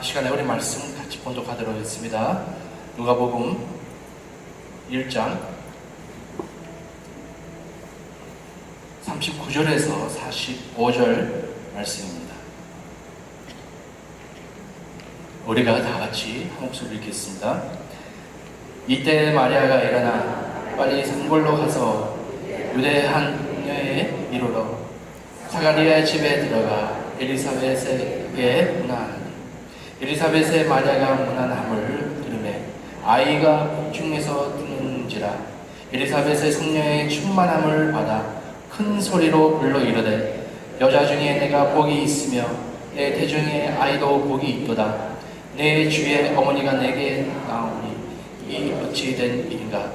이 시간에 우리 말씀 같이 본독하도록 하겠습니다. 누가복음 1장 39절에서 45절 말씀입니다. 우리가 다 같이 한 목소리로 읽겠습니다. 이때 마리아가 일어나 빨리 산골로 가서 유대 한 부녀에 이르러 사가리아의 집에 들어가 엘리사벳에게 문안하니 엘리사벳의 마리아가 문안함을 들으매 아이가 복중에서 뜨는지라 엘리사벳의 성령의 충만함을 받아 큰 소리로 불러 이르되 여자 중에 내가 복이 있으며 내 태중에 아이도 복이 있도다. 내 주의 어머니가 내게 나오니 이 어찌 된 일인가.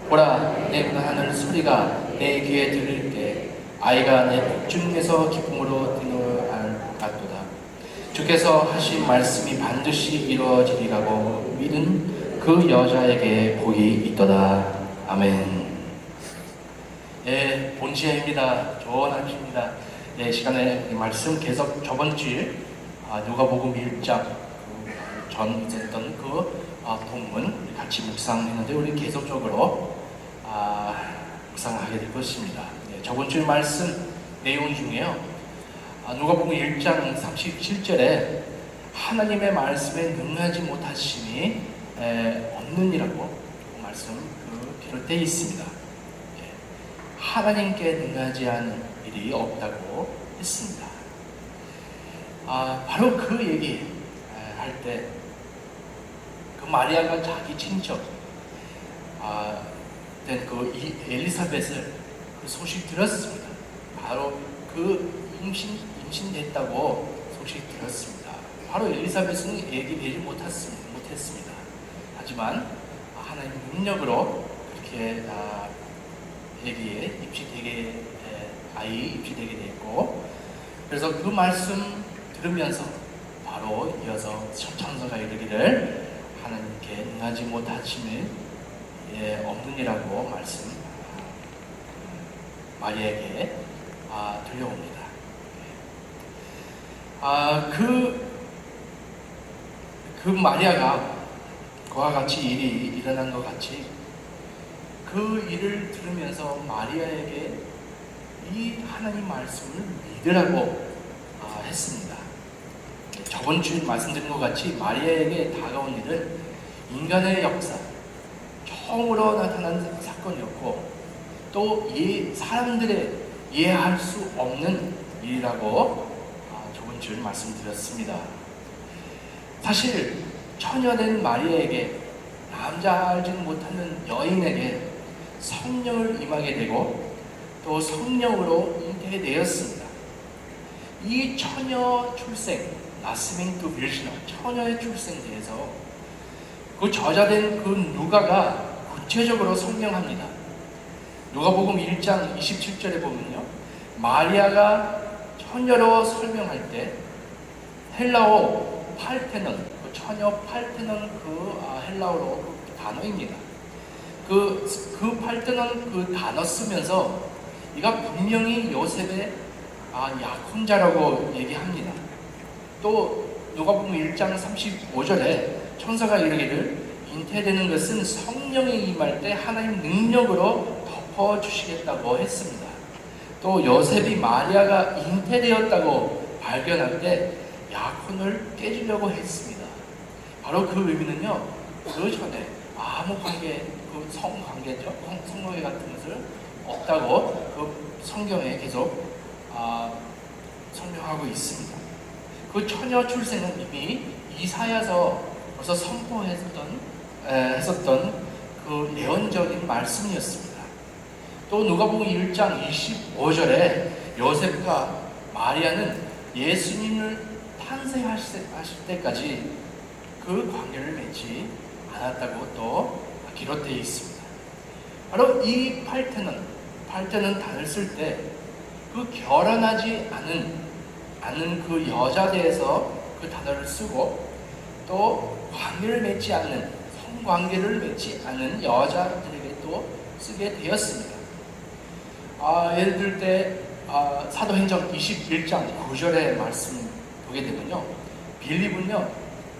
보라, 내 문안하는 소리가 내 귀에 들릴 때 아이가 내 복중에서 기쁨으로 뛰놀아도다. 주께서 하신 말씀이 반드시 이루어지리라고 믿은 그 여자에게 복이 있도다. 아멘. 네, 본지혜입니다. 좋은 아침입니다. 네, 시간에 말씀 계속 저번 주에 누가복음 1장 전 있었던 그 본문 같이 묵상했는데 우리 계속적으로 묵상하게 될 것입니다. 네, 저번 주 말씀 내용 중에요. 누가복음 1장 37절에 하나님의 말씀에 능하지 못하심이 없느니라고 말씀 기록되어 있습니다. 하나님께 능하지 않은 일이 없다고 했습니다. 바로 그 얘기 할 때 그 마리아가 자기 친척 된 그 엘리사벳을 그 소식 들었습니다. 바로 그 임신됐다고 소식 들었습니다. 바로 엘리사벳은 애기 되지 못했습니다. 하지만 하나님 능력으로 그렇게 애기에 아이 입시되게 됐고, 그래서 그 말씀 들으면서 바로 이어서 천사가 이르기를 하나님께 능하지 못하심이 없느니라고 말씀 마리아에게 들려옵니다. 그 마리아가 그와 같이 일이 일어난 것 같이 그 일을 들으면서 마리아에게 이 하나님 말씀을 믿으라고 했습니다. 저번 주에 말씀드린 것 같이 마리아에게 다가온 일은 인간의 역사, 처음으로 나타난 사건이었고 또 이 사람들의 이해할 수 없는 일이라고 저번 주에 말씀드렸습니다. 사실 처녀된 마리아에게 남자 알지 못하는 여인에게 성령을 임하게 되고 또 성령으로 잉태되었습니다. 이 처녀 출생, 나스밍 투 빌시너, 처녀의 출생에 대해서 그 저자된 그 누가가 구체적으로 설명합니다. 누가복음 1장 27절에 보면요, 마리아가 처녀로 설명할 때 헬라어 팔테논, 그 처녀 팔테논 헬라어로 그 단어입니다. 그 팔테논 그 단어 쓰면서 이가 분명히 요셉의 약혼자라고 얘기합니다. 또 누가복음 1장 35절에 천사가 이르기를 잉태되는 것은 성령이 임할 때 하나님 능력으로 덮어주시겠다고 했습니다. 또 요셉이 마리아가 잉태되었다고 발견할 때 약혼을 깨주려고 했습니다. 바로 그 의미는요, 그 전에 아무 관계, 그 성관계죠, 성관계 같은 것을 없다고 그 성경에 계속 설명하고 있습니다. 그 처녀 출생은 이미 이사야서 벌써 선포했었던 그 예언적인 말씀이었습니다. 또 누가복음 1장 25절에 요셉과 마리아는 예수님을 탄생하실 때까지 그 관계를 맺지 않았다고 또 기록되어 있습니다. 바로 이 팔테논 단어를 쓸 때 그 결혼하지 않은 그 여자에 대해서 그 단어를 쓰고 또 관계를 맺지 않는, 성관계를 맺지 않는 여자들에게 또 쓰게 되었습니다. 예를 들 때 사도행전 21장 9절의 말씀 보게 되면요, 빌립은요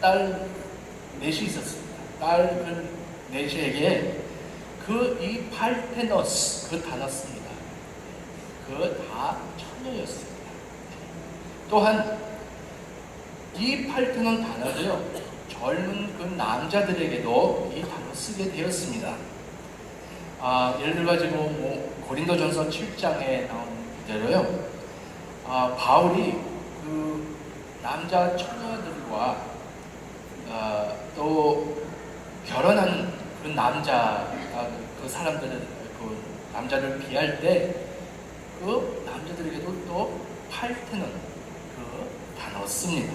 딸 넷이 있었습니다. 딸 넷에게 이 팔테노스 그 단어 씁니다. 그 다 처녀였습니다. 또한 이 팔테논 단어도요, 젊은 그 남자들에게도 이 단어 쓰게 되었습니다. 예를 들어가지고 고린도전서 7장에 나온 대로요, 바울이 그 남자 처녀들과 또 결혼한 그 그 사람들을 그 남자를 비할 때 그 남자들에게도 또 팔테논 그 단어 씁니다.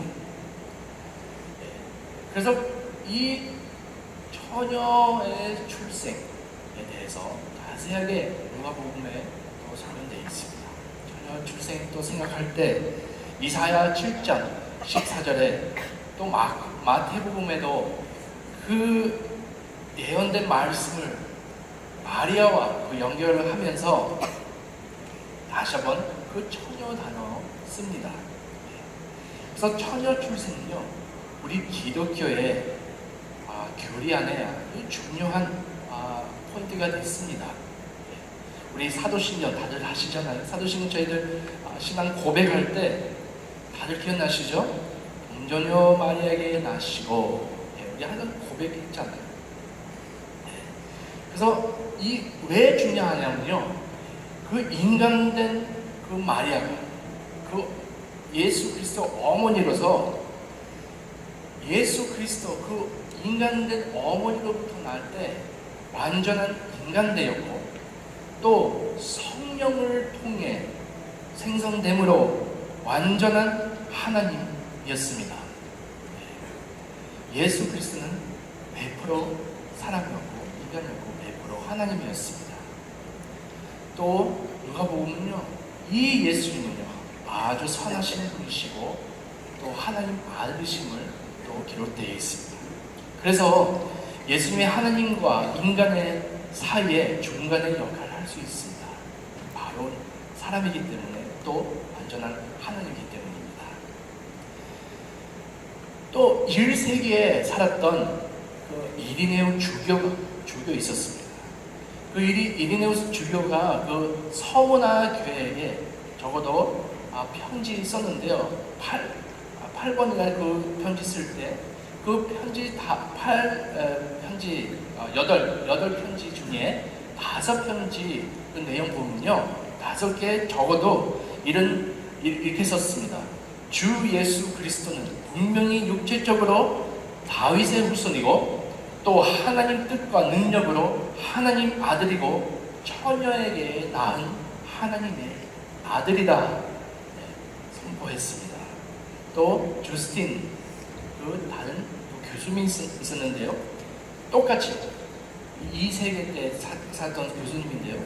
그래서 이 처녀의 출생에 대해서 자세하게 누가복음에 또 설명되어 있습니다. 처녀 출생 또 생각할 때 이사야 7장 14절에 또 마태복음에도 그 예언된 말씀을 마리아와 그 연결을 하면서 다시 한번 그 처녀 단어 씁니다. 그래서 처녀 출생은요, 우리 기독교의 교리 안에 중요한 포인트가 됐습니다. 우리 사도신경 다들 아시잖아요. 사도신경 저희들 신앙 고백할 때 다들 기억나시죠? 동정녀 마리아에게 나시고, 우리 하는 고백했잖아요. 그래서 왜 중요하냐면요, 그 인간된 그 마리아가 그 예수 그리스도 어머니로서 예수 그리스도 그 인간된 어머니로부터 날 때 완전한 인간되었고, 또 성령을 통해 생성됨으로 완전한 하나님이었습니다. 예수 그리스도는 100% 사람이었고 인간이었고 100% 하나님이었습니다. 또 누가복음은요, 이 예수님은요 아주 선하신 분이시고 또 하나님 아들이심을 또 기록되어 있습니다. 그래서 예수님의 하나님과 인간의 사이에 중간의 역할을 할 수 있습니다. 바로 사람이기 때문에 또 완전한 하나님이기 때문입니다. 또 1세기에 살았던 그 이리네우 주교 있었습니다. 그 이리네우스 주교가 그 서문화 교회에 적어도 편지 썼는데요. 8권이나 그 편지 쓸 때 그 편지 8편지 중에 5편지 그 내용 보면요, 5개 적어도 이렇게 썼습니다. 주 예수 그리스도는 분명히 육체적으로 다윗의 후손이고 또 하나님 뜻과 능력으로 하나님 아들이고 처녀에게 낳은 하나님의 아들이다 선포했습니다. 또 주스틴 그 다른 교수님이 있었는데요, 똑같이 2세기 때 살던 교수님인데요,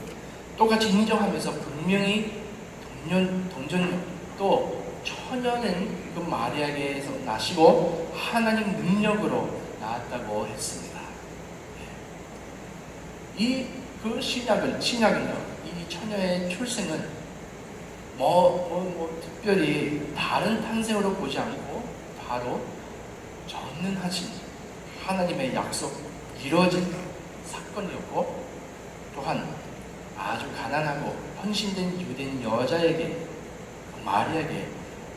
똑같이 인정하면서 분명히 동정녀 또 처녀는 그 마리아에게서 나시고 하나님 능력으로 나왔다고 했습니다. 그 신약은요, 이 처녀의 출생은 특별히 다른 탄생으로 보지 않고 바로 전능하신 하나님의 약속 이루어진 사건이었고, 또한 아주 가난하고 헌신된 유대인 여자에게 마리아에게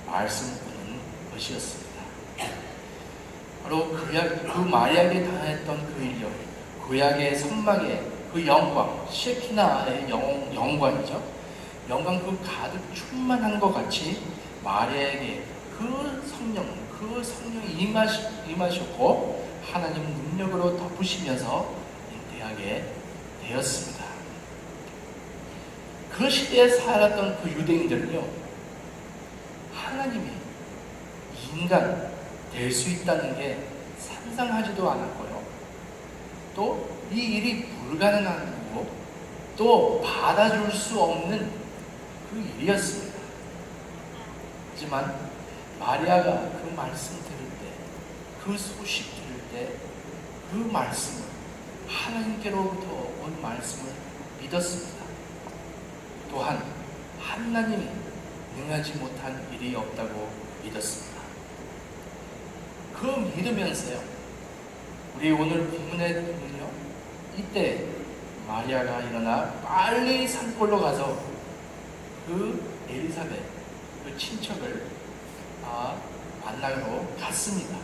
말씀하는 것이었습니다. 바로 그 마리아에게 당했던 그 인력, 구약의 선막의 그 영광, 셰키나의 영광이죠. 영광 그 가득 충만한 것 같이 마리아에게 그 성령이 임하셨고 하나님 능력으로 덮으시면서 인대하게 되었습니다. 그 시대에 살았던 그 유대인들은요, 하나님이 인간 될 수 있다는 게 상상하지도 않았고요, 또 이 일이 불가능한 거고 또 받아줄 수 없는 그 일이었습니다. 하지만 마리아가 그 말씀 들을 때, 그 소식 들을 때 그 말씀을, 하나님께로부터 온 말씀을 믿었습니다. 또한 하나님이 능하지 못한 일이 없다고 믿었습니다. 그 믿으면서요. 우리 오늘 본문에 보면요. 이때 마리아가 일어나 빨리 산골로 가서 그 엘리사벳, 그 친척을 만나러 갔습니다.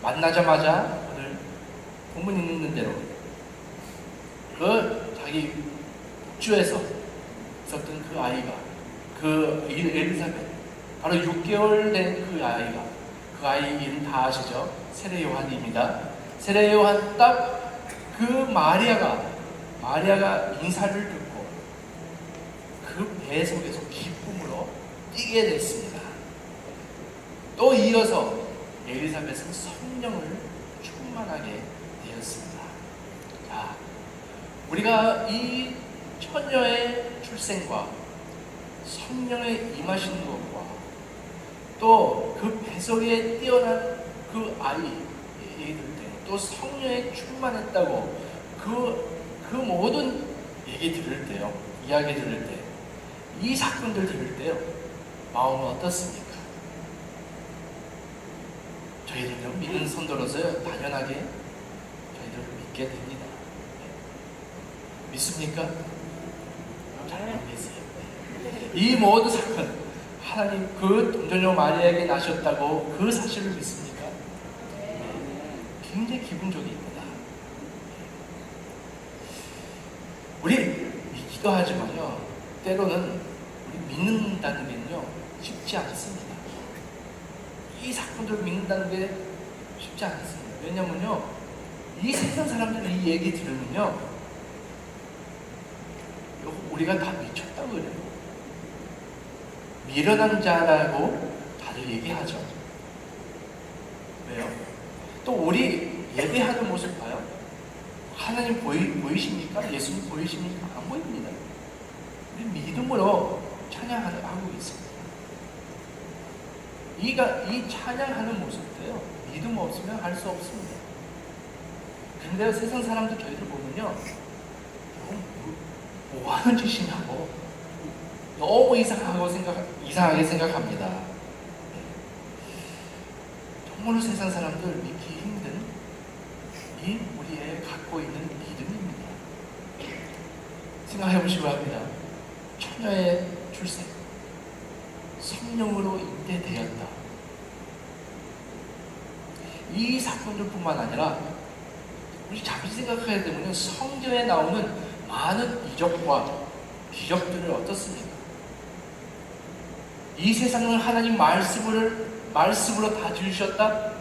만나자마자 오늘 본문 있는 대로 그 자기 복주에서 있었던 그 아이가, 그 엘리사벳, 바로 6개월 된 그 아이가, 그 아이 이름 다 아시죠? 세례 요한입니다. 세례 요한 딱 그 마리아가 인사를 듣고 그 배 속에서 기쁨으로 뛰게 됐습니다. 또 이어서 엘리사벳은 성령을 충만하게 되었습니다. 자, 우리가 이 처녀의 출생과 성령의 임하시는 것과 또 그 뱃속에 뛰어난 그 아이들 또 성령에 충만했다고 그 모든 얘기 들을 때요, 이야기 들을 때, 이 사건들 들을 때요, 마음은 어떻습니까? 저희들요, 믿는 손들어서요, 당연하게 저희들을 믿게 됩니다. 믿습니까? 잘 모르겠어요. 이 모든 사건, 하나님 그 동정녀 마리아에게 나셨다고 그 사실을 믿습니까? 굉장히 기분 좋게 입니다. 우리 믿기도 하지만요, 때로는 우리 믿는다는 게요 쉽지 않습니다. 이 사건들을 믿는다는 게 쉽지 않습니다. 왜냐면요, 이 세상 사람들이 이 얘기 들으면요, 우리가 다 미쳤다고 그래요. 미련한 자라고 다들 얘기하죠. 왜요? 또 우리 예배하는 모습 봐요. 하나님 보이십니까? 예수님 보이십니까? 안 보입니다. 우리 믿음으로 찬양하고 있습니다. 이 찬양하는 모습도요, 믿음 없으면 할 수 없습니다. 근데 세상 사람들 저희들 보면요, 뭐 하는 짓이냐고 너무 이상하게 생각합니다. 정말로 세상 사람들 믿기 힘든 이 우리의 갖고 있는 믿음입니다. 생각해 보시고 합니다. 처녀의 출생, 성령으로 잉태되었다. 이 사건들뿐만 아니라 우리 잠시 생각해야 되면 성경에 나오는 많은 이적과 기적들을 어떻습니까? 이 세상을 하나님 말씀으로 다 지으셨다?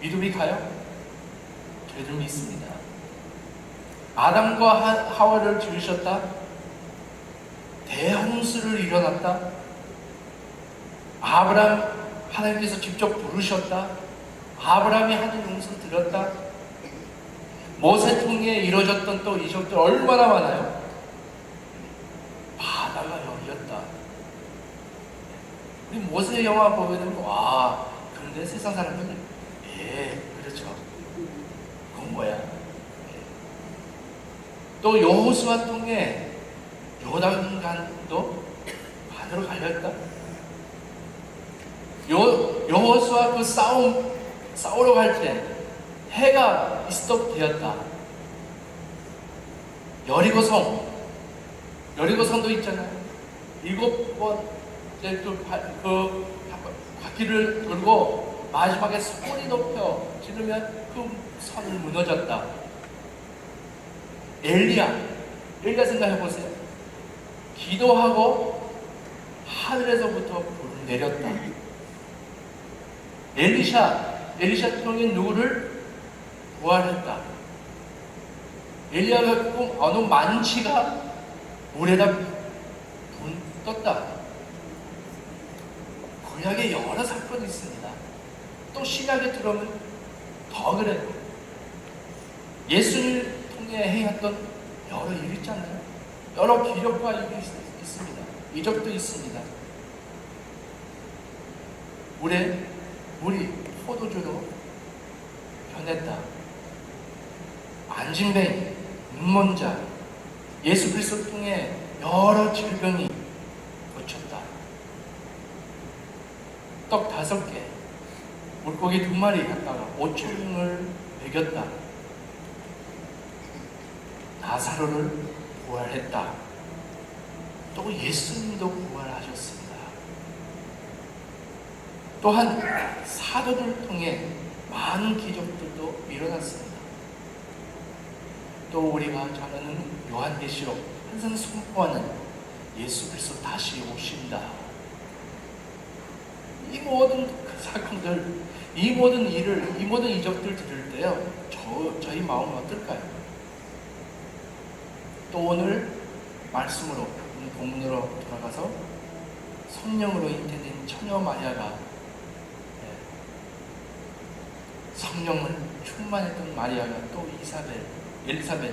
믿음이 가요? 저희들 믿습니다. 아담과 하와를 지으셨다? 대홍수를 일어났다? 아브라함 하나님께서 직접 부르셨다? 아브라함이 하는 용서 들었다? 모세 통해 이루어졌던 또 이적들 얼마나 많아요? 바다가 열렸다. 우리 모세 영화 보면은 그런데 세상 사람들은 그렇죠. 그건 뭐야? 또 여호수아 통해 요단강도 반으로 갈렸다. 여호수아 그 싸우러 갈 때 해가 스톱되었다. 여리고성도 있잖아요. 7번째 그 바퀴를 돌고 마지막에 소리 높여 지르면 그 선을 무너졌다. 엘리야 생각해 보세요. 기도하고 하늘에서부터 불을 내렸다. 엘리샤 통해 누구를 부활했다. 엘리야가 꿈 어느 만치가 물에다 분 떴다. 구약에 여러 사건이 있습니다. 또 신약에 들어오면 더 그래요. 예수님을 통해 행했던 여러 일 있잖아요. 여러 기적과 일이 있습니다. 이적도 있습니다. 물이 포도주로 변했다. 안진뱅이, 문문자, 예수 그리스도를 통해 여러 질병이 고쳤다. 떡 5개, 물고기 2마리 갖다가 5,000명을 먹였다. 나사로를 부활했다. 또 예수님도 부활하셨습니다. 또한 사도들 통해 많은 기적들도 일어났습니다. 또 우리가 잘 아는 요한계시록 항상 선포하는 예수 그리스도 다시 오신다. 이 모든 사건들, 이 모든 일을, 이 모든 이적들 들을 때요, 저희 마음은 어떨까요? 또 오늘 말씀으로, 오늘 본문으로 돌아가서 성령으로 잉태된 처녀 마리아가 성령을 충만했던 마리아가 또 엘리사벳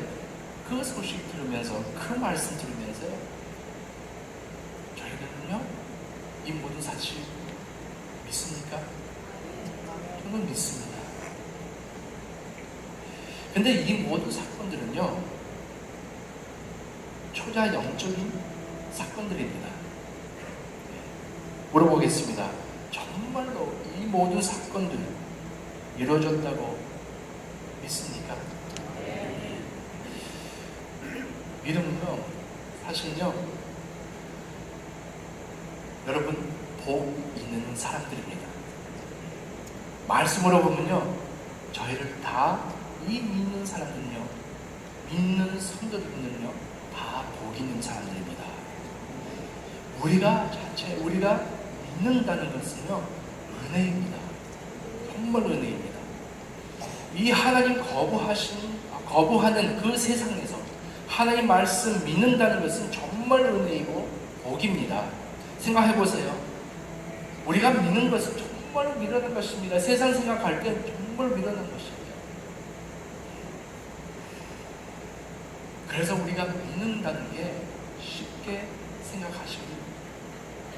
그 소식 들으면서 그 말씀 들으면서요, 저희들은요 이 모든 사실 믿습니까? 저는 믿습니다. 근데 이 모든 사건들은요 초자 영적인 사건들입니다. 물어보겠습니다. 정말로 이 모든 사건들 이루어졌다고 믿습니까? 믿음은요, 사실은요, 여러분, 복 있는 사람들입니다. 말씀으로 보면요, 저희를 다, 이 믿는 사람들은요, 믿는 성도들은요, 다 복 있는 사람들입니다. 우리가 믿는다는 것은요, 은혜입니다. 정말 은혜입니다. 이 하나님 거부하는 그 세상에서 하나님 말씀 믿는다는 것은 정말 은혜이고 복입니다. 생각해보세요. 우리가 믿는 것은 정말 미련한 것입니다. 세상 생각할 때 정말 미련한 것입니다. 그래서 우리가 믿는다는 게 쉽게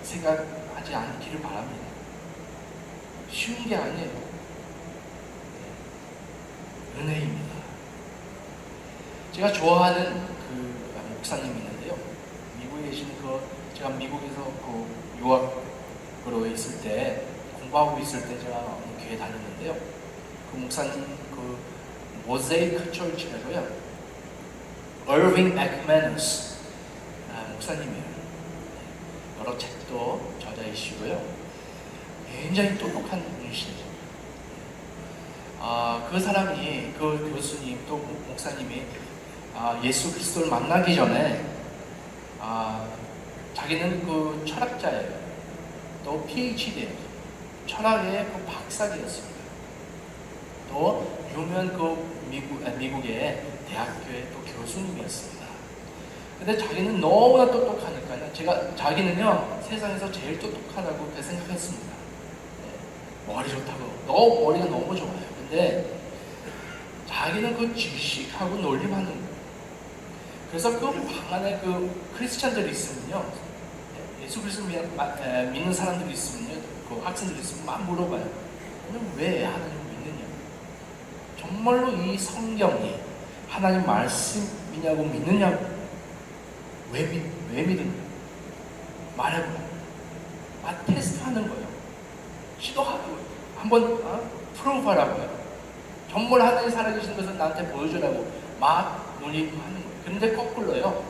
생각하지 않기를 바랍니다. 쉬운 게 아니에요. 은혜입니다. 제가 좋아하는 그 목사님이 있는데요. 미국에 계신 제가 미국에서 유학으로 있을 때, 공부하고 있을 때 제가 어느 교회 다녔는데요. 그 목사님, 모자이크 철치라고요. 얼빙 맥매너스 목사님이에요. 여러 책도 저자이시고요. 굉장히 똑똑한 분이시죠. 그 사람이, 그 교수님 또 목사님이 예수 그리스도를 만나기 전에 자기는 그 철학자예요. 또 PhD예요. 철학의 그 박사기였습니다. 또 유명한 미국의 대학교의 또 교수님이었습니다. 근데 자기는 너무나 똑똑하니까요. 자기는요 세상에서 제일 똑똑하다고 생각했습니다. 머리 좋다고, 머리가 너무 좋아요. 근데 자기는 그 지식하고 논리만 하는 거예요. 그래서 그 방 안에 그 크리스찬들이 있으면요, 예수 그리스도 믿는 사람들이 있으면요, 그 학생들이 있으면 막 물어봐요. 너는 왜 하나님을 믿느냐? 정말로 이 성경이 하나님 말씀이냐고 믿느냐고? 왜 믿느냐? 말해보라. 테스트하는 거예요. 시도하고 한번 프로브하라고요. 정말 하나님 살아계신 것을 나한테 보여주라고 막 논의하는 거예요. 그런데 거꾸로요,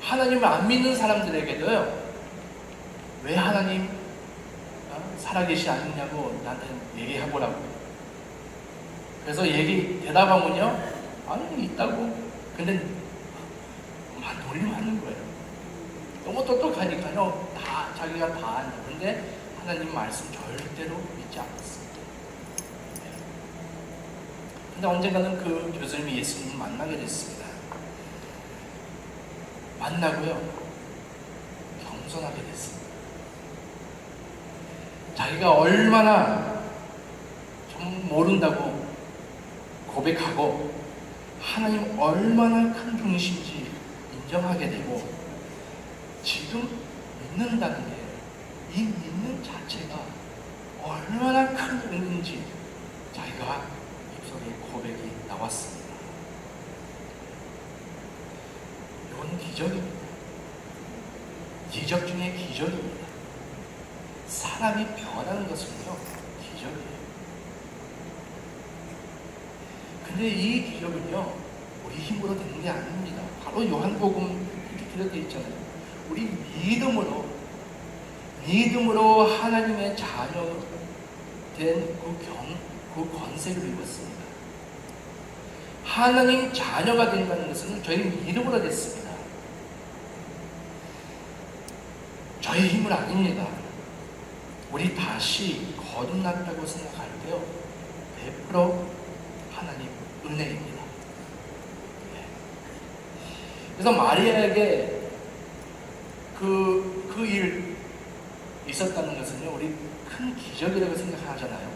하나님을 안 믿는 사람들에게도요, 왜 하나님 살아계시지 않느냐고 나한테 얘기해보라고. 그래서 대답하면요, 아니 있다고. 근데 막 논리하는 거예요. 너무 똑똑하니까요, 자기가 다 안다. 근데 하나님 말씀 절대로 믿지 않았습니다. 근데 언젠가는 그 교수님이 예수님을 만나게 됐습니다. 만나고요, 겸손하게 됐습니다. 자기가 얼마나 좀 모른다고 고백하고 하나님 얼마나 큰 분이신지 인정하게 되고, 지금 믿는다는 게, 이 믿는 자체가 얼마나 큰 은혜인지 자기가 입속에 고백이 나왔습니다. 이건 기적입니다. 기적 중에 기적입니다. 사람이 변하는 것은요, 기적이에요. 근데 이 기적은요, 우리 힘으로 되는 게 아닙니다. 바로 요한복음 이렇게 기록되어 있잖아요. 우리 믿음으로 하나님의 자녀 된 그 권세를 입었습니다. 하나님 자녀가 된다는 것은 저희 믿음으로 됐습니다. 저희 힘은 아닙니다. 우리 다시 거듭났다고 생각할 때요, 100% 하나님 은혜입니다. 그래서 마리아에게 그 일 있었다는 것은요, 우리 큰 기적이라고 생각하잖아요.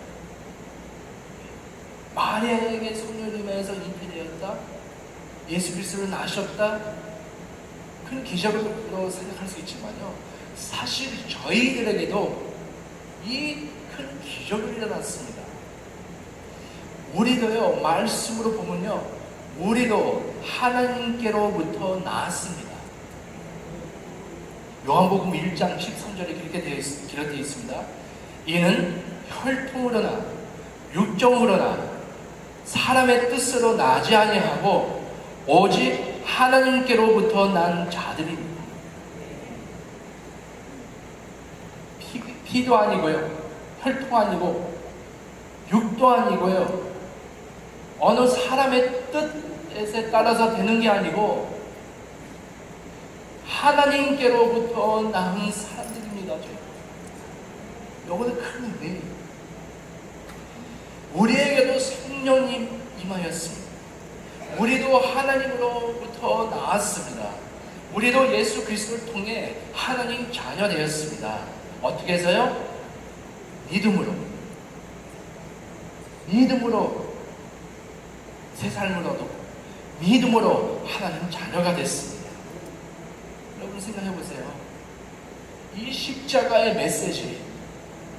마리아에게 성령님에서 잉태되었다, 예수 그리스도를 낳으셨다, 큰 기적으로 생각할 수 있지만요, 사실 저희들에게도 이 큰 기적이 일어났습니다. 우리도요, 말씀으로 보면요, 우리도 하나님께로부터 나왔습니다. 요한복음 1장 13절에 그렇게 기록되어 있습니다. 이는 혈통으로나 육정으로나 사람의 뜻으로 나지 아니하고 오직 하나님께로부터 난 자들입니다. 피도 아니고요, 혈통 아니고 육도 아니고요, 어느 사람의 뜻에 따라서 되는 게 아니고 하나님께로부터 나온 사람들입니다. 이거는 큰 은혜입니다. 우리에게도 성령님 임하였습니다. 우리도 하나님으로부터 나왔습니다. 우리도 예수 그리스도를 통해 하나님 자녀 되었습니다. 어떻게 해서요? 믿음으로 새 삶을 얻고 믿음으로 하나님 자녀가 됐습니다. 여러분 생각해 보세요. 이 십자가의 메시지,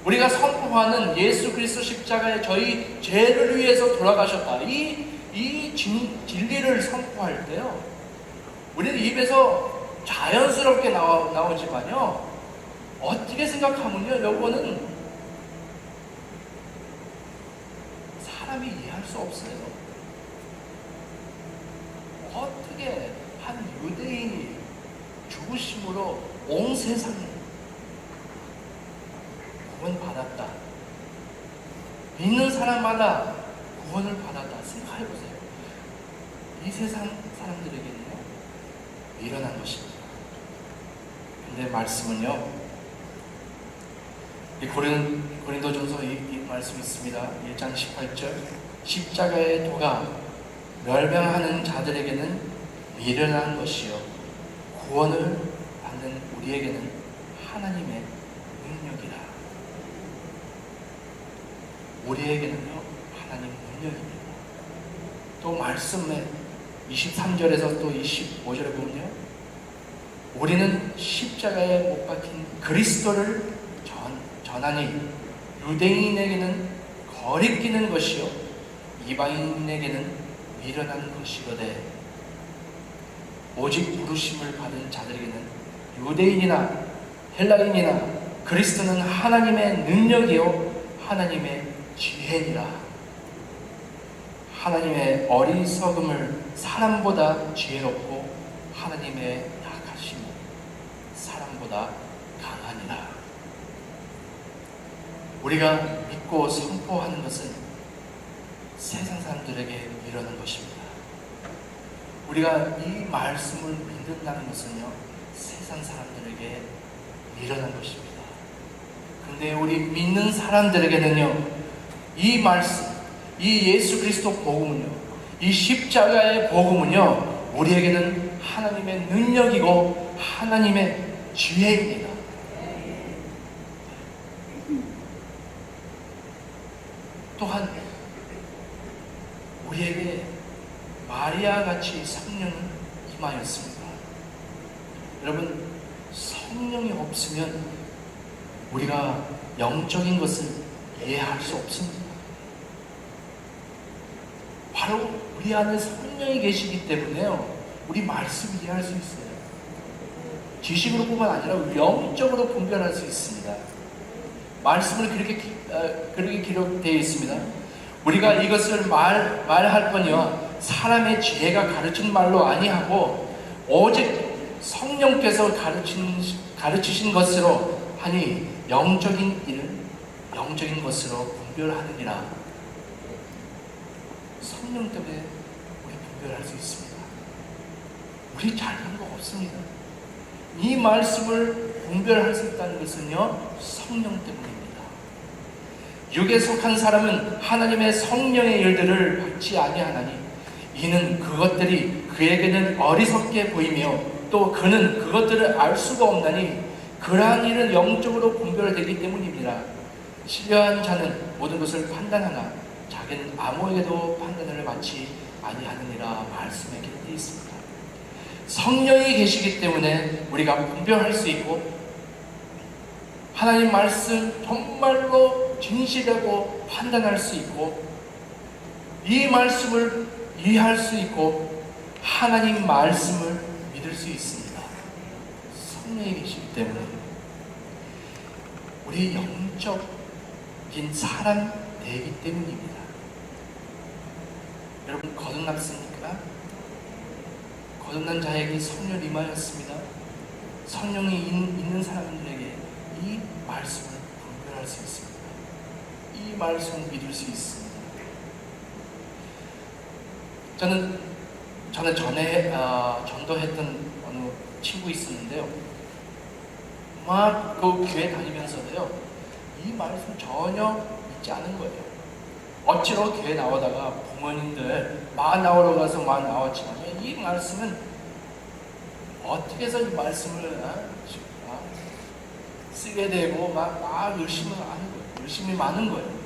우리가 선포하는 예수 그리스도 십자가에 저희 죄를 위해서 돌아가셨다, 이 진리를 선포할 때요, 우리는 입에서 자연스럽게 나오지만요, 어떻게 생각하면요, 요거는 사람이 이해할 수 없어요. 어떻게 한 유대인이 죽으심으로 온 세상이 구원받았다, 믿는 사람마다 구원을 받았다, 생각해보세요. 이 세상 사람들에게는요, 일어난 것입니다. 근데 말씀은요, 이 고린도전서 이 말씀이 있습니다. 1장 18절, 십자가의 도가 멸망하는 자들에게는 미련한 것이요 구원을 받는 우리에게는 하나님의 능력이라. 우리에게는요, 하나님 능력입니다. 또 말씀에 23절에서 또 25절에 보면요, 우리는 십자가에 못 박힌 그리스도를 전하니 유대인에게는 거리끼는 것이요 이방인에게는 미련한 것이거되 오직 부르심을 받은 자들에게는 유대인이나 헬라인이나 그리스도는 하나님의 능력이요 하나님의 지혜니라. 하나님의 어리석음을 사람보다 지혜롭고 하나님의 약하심을 사람보다 강하니라. 우리가 믿고 선포하는 것은 세상 사람들에게 이러는 것입니다. 우리가 이 말씀을 믿는다는 것은요, 세상 사람들에게 일어난 것입니다. 근데 우리 믿는 사람들에게는요, 이 말씀, 이 예수 그리스도 복음은요, 이 십자가의 복음은요, 우리에게는 하나님의 능력이고 하나님의 지혜입니다. 또한 우리에게 마리아같이 성령이 임하였습니다. 여러분, 성령이 없으면 우리가 영적인 것을 이해할 수 없습니다. 바로 우리 안에 성령이 계시기 때문에요, 우리 말씀을 이해할 수 있어요. 지식으로 뿐만 아니라 영적으로 분별할 수 있습니다. 말씀을 그렇게 그렇게 기록되어 있습니다. 우리가 이것을 말할 거니와 사람의 지혜가 가르친 말로 아니하고 오직 성령께서 가르치신 것으로 하니 영적인 일은 영적인 것으로 분별하느니라. 성령 때문에 우리 분별할 수 있습니다. 우리 잘한 거 없습니다. 이 말씀을 분별할 수 있다는 것은요, 성령 때문입니다. 육에 속한 사람은 하나님의 성령의 일들을 받지 아니하나니 이는 그것들이 그에게는 어리석게 보이며 또 그는 그것들을 알 수가 없나니 그러한 일은 영적으로 분별되기 때문입니다. 신뢰한 자는 모든 것을 판단하나 자기는 아무에게도 판단을 받지 아니하느니라 말씀에 기록되어 있습니다. 성령이 계시기 때문에 우리가 분별할 수 있고 하나님 말씀 정말로 진실하고 판단할 수 있고 이 말씀을 이해할 수 있고 하나님 말씀을 믿을 수 있습니다. 성령이 계시기 때문에 우리 영적인 사람 되기 때문입니다. 여러분 거듭났습니까? 거듭난 자에게 성령이 임하였습니다. 성령이 있는 사람들에게 이 말씀을 분별할 수 있습니다. 이 말씀을 믿을 수 있습니다. 저는 전에 전도했던 어느 친구 있었는데요. 막 그 교회 다니면서도요, 이 말씀 전혀 믿지 않은 거예요. 억지로 교회 나오다가 부모님들 막 나오러 가서 막 나왔지만 이 말씀은 어떻게 해서 이 말씀을 쓰게 되고 막 열심히 하는 거예요. 열심히 많은 거예요.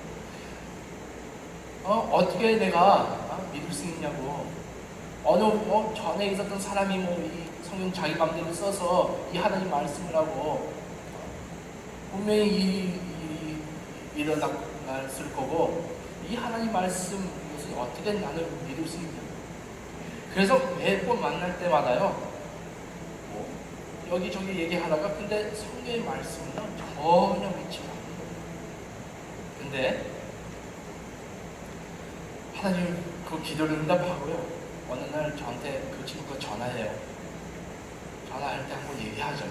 어떻게 내가 믿을 수 있냐고. 전에 있었던 사람이 이 성경 자기 맘대로 써서 이 하나님 말씀을 하고 분명히 이 일어났을 거고 이 하나님 말씀 이것을 어떻게 나는 믿을 수 있냐고. 그래서 매번 만날 때마다요, 여기저기 얘기하다가 근데 성경의 말씀은 전혀 믿지 않는 거예요. 근데 하나님 그 기도를 응답하고요, 어느 날 저한테 그 친구가 전화해요. 전화할 때 한번 얘기하죠.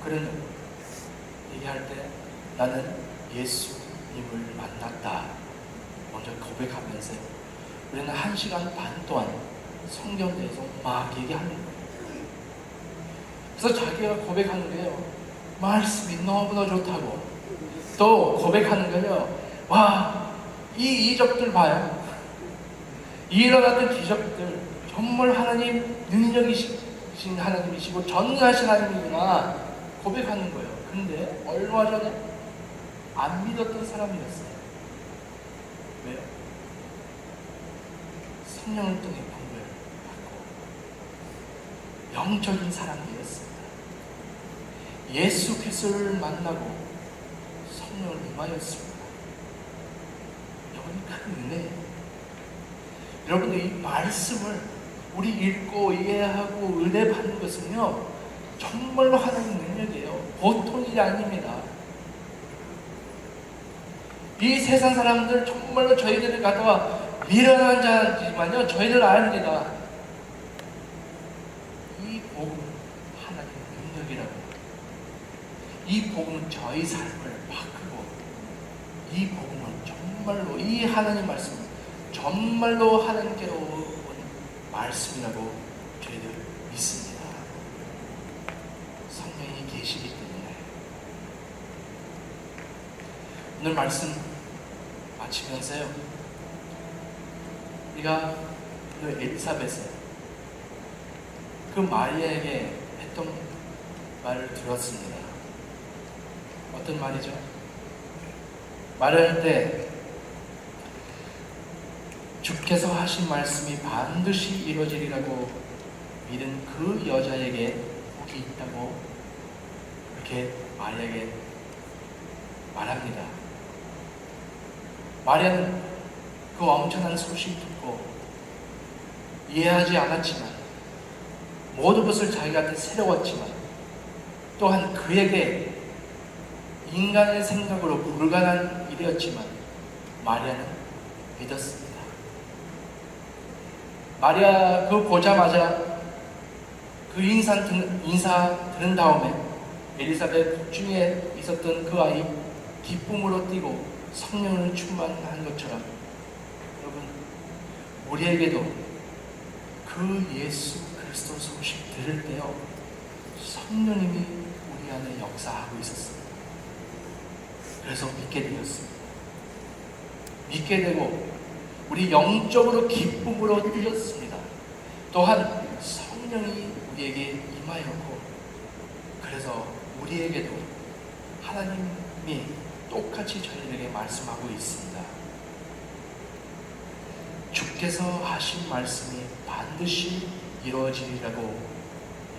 그랬는데 얘기할 때 나는 예수님을 만났다 먼저 고백하면서 우리는 1시간 반 동안 성경에 대해서 막 얘기하는 거예요. 그래서 자기가 고백하는 게요, 말씀이 너무나 좋다고. 또 고백하는 거요, 와, 이 이적들 봐요. 일어났던 기적들 정말 하나님 능력이신 하나님이시고 전능하신 하나님이구나 고백하는 거예요. 근데 얼마 전에 안 믿었던 사람이었어요. 왜요? 성령을 통해 분별받고 영적인 사람이었습니다. 예수 그리스도를 만나고 성령을 임하였습니다. 여러분 큰 은혜예요. 여러분들 이 말씀을 우리 읽고 이해하고 은혜 받는 것은요, 정말로 하나님 능력이에요. 보통 일이 아닙니다. 이 세상 사람들 정말로 저희들을 갖다가 미련한 자지만요, 저희들 압니다. 이 복음 하나님 능력이라고. 이 복음은 저희 삶을 바꾸고, 이 복음은 정말로 이 하나님 말씀을 정말로 하나님께로 온 말씀이라고 저희들 믿습니다. 성령이 계시기 때문에. 오늘 말씀 마치면서요, 우리가 그 엘리사벳의 그 마리아에게 했던 말을 들었습니다. 어떤 말이죠? 말할 때 주께서 하신 말씀이 반드시 이루어지리라고 믿은 그 여자에게 복이 있다고 이렇게 마리아에게 말합니다. 마리아는 그 엄청난 소식 듣고 이해하지 않았지만, 모든 것을 자기한테 새로웠지만, 또한 그에게 인간의 생각으로 불가능한 일이었지만 마리아는 믿었습니다. 마리아 그 보자마자 그 인사 들은 다음에 엘리사벳 복중에 있었던 그 아이 기쁨으로 뛰고 성령을 충만한 것처럼 여러분, 우리에게도 그 예수 그리스도 소식 들을 때요, 성령님이 우리 안에 역사하고 있었습니다. 그래서 믿게 되었습니다. 믿게 되고 우리 영적으로 기쁨으로 뛰었습니다. 또한 성령이 우리에게 임하였고, 그래서 우리에게도 하나님이 똑같이 저희에게 말씀하고 있습니다. 주께서 하신 말씀이 반드시 이루어지리라고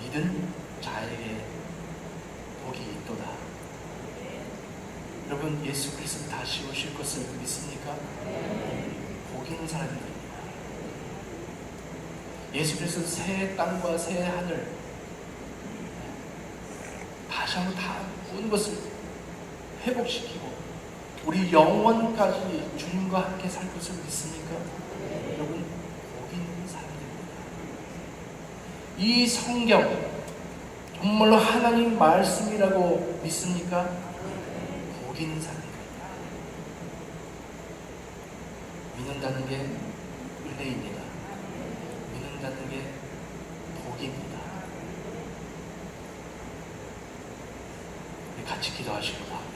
믿은 자에게 복이 있도다. 여러분, 예수 그리스도 다시 오실 것을 믿습니까? 복 있는 사람입니다. 예수 그리스도 새 땅과 새 하늘 다시 한번 다 모든 것을 회복시키고 우리 영원까지 주님과 함께 살 것을 믿습니까? 여러분, 복 있는 사람들입니다. 이 성경 정말로 하나님 말씀이라고 믿습니까? 복 있는 사람입니다. 믿는다는 게 은혜입니다. 믿는다는 게 복입니다. 우리 같이 기도하시기 바랍니다.